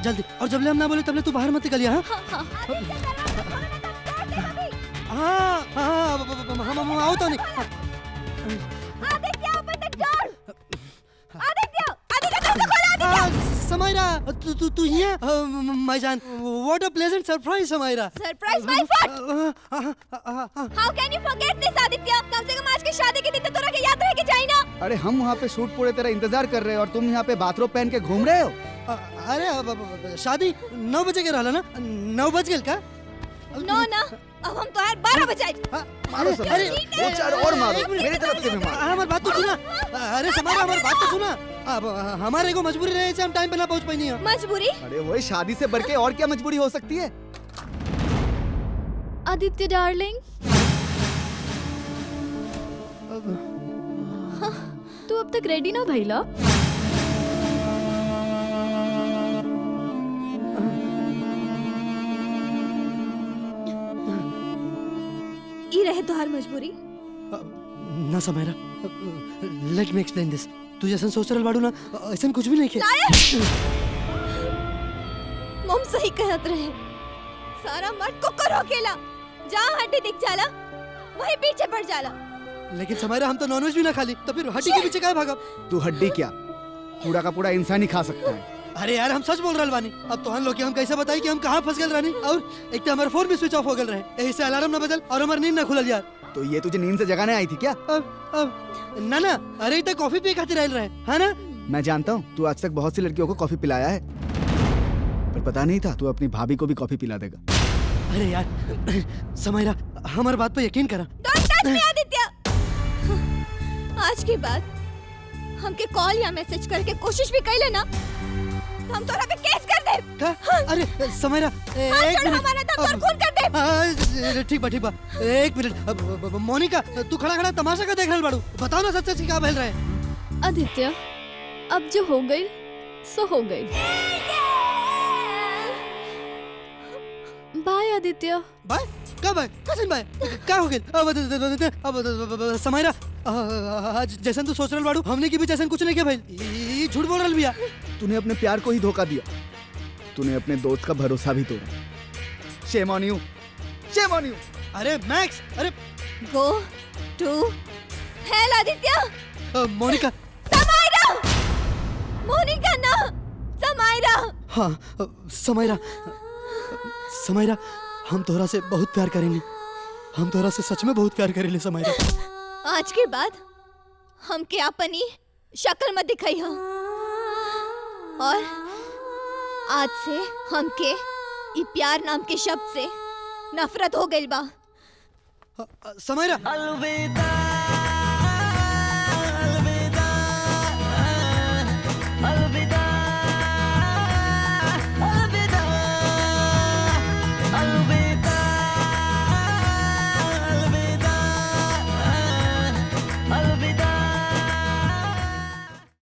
जल्दी, और जब ले हम ना बोले तब ले तू बाहर मत निकलिए। हाँ हाँ हम आओ तो नहीं। समायरा, तू यहाँ? माय जान, what a pleasant surprise, Samaira. Surprise my foot! How can you forget this, Aditya? कम से कम आज की शादी के दिन तो तोरा के याद रह के जाए ना। अरे हम वहाँ पे शूट पूरे तेरा इंतजार कर रहे हैं और तुम यहाँ पे बाथरोब पहन के घूम रहे हो। अरे शादी 9 बजे के रहला ना? 9 बज गेल का? नो ना, अब हम तो यार 12 बजे। मारो समायरा, वो चार और मारो, मेरी तरफ से भी मारो। हमारी बात तो सुना। अरे समायरा, हमारी बात तो सुना। अब हमारे को मजबूरी रहे से हम टाइम पे ना पहुंच पाई नहीं है। मजबूरी? अरे वही शादी से बढ़ के और क्या मजबूरी हो सकती है? आदित्य डार्लिंग, तू अब तक रेडी ना भइला? ई रहे तोहार मजबूरी? ना समायरा, लेट मी एक्सप्लेन दिस। तू जैसन सोच रहल बाड़ू ना, ऐसन कुछ भी नहीं के। मम सही कहत रहे, सारा मर्द कुकर होकेला, जहाँ हड्डी दिख जाला वही पीछे पड़ जाला। लेकिन समायरा, हम तो नॉनवेज भी ना खाली, तो फिर हड्डी के पीछे काहे भागब? तू हड्डी क्या, पूरा का पूरा इंसान ही खा सकता है। अरे यार, हम सच बोल रहल बानी। अब तो हम लोग के हम कैसे बताई कि हम कहाँ फंस गए रानी? और एक तो हमारा फोन भी स्विच ऑफ हो गए रहे, यही से अलार्म ना बजल और हमारी नींद ना खुलल यार। तो ये तुझे नींद से जगाने आई थी क्या? अब ना ना, अरे इतना कॉफी पी खातिर रहल रहे, है ना? मैं जानता हूँ तू आज तक बहुत सी लड़कियों को कॉफी पिलाया है, पर पता नहीं था तू अपनी भाभी को भी कॉफी पिला देगा। अरे यार समायरा, हमारी बात पे यकीन करा। Don't touch me, Aditya. आज के बाद हमके कॉल या मैसेज करके कोशिश भी कैले ना, तो हम तोरा पे केस कर दे। का? अरे समायरा, एक मिनट। हमारा दम तोड़ खून कर दे। ठीक बा, ठीक बा, एक मिनट। मोनिका, तू खड़ा खड़ा तमाशा का देख रहल बाड़ू, बताओ ना सच सच क्या भेल रहे? आदित्य, अब जो हो गई सो हो गई। बाय आदित्य। बाय? कब बाय? कैसे बाय? क्या हो गया? अब समायरा, आज जैसन तू सोच रहल बाड़ू, हमने की भी जैसन कुछ नहीं किया भाई। ये झूठ बोल रहल बिया। तूने अपने प्यार को ही धोखा दिया, तूने अपने दोस्त का भरोसा भी तोड़ा। Shame on you, shame on you। अरे मैक्स, अरे Go to hell, Aditya. Monika. Samaira, Monika ना, समायरा। हाँ समायरा, समायरा, हम तोहरा से बहुत प्यार करेंगे। हम तोहरा से सच में बहुत प्यार करेंगे समायरा। आज के बाद हमके अपनी शक्ल मत दिखाई हो, और आज से हमके ई प्यार नाम के शब्द से नफरत हो गई बा। समायरा, अलविदा।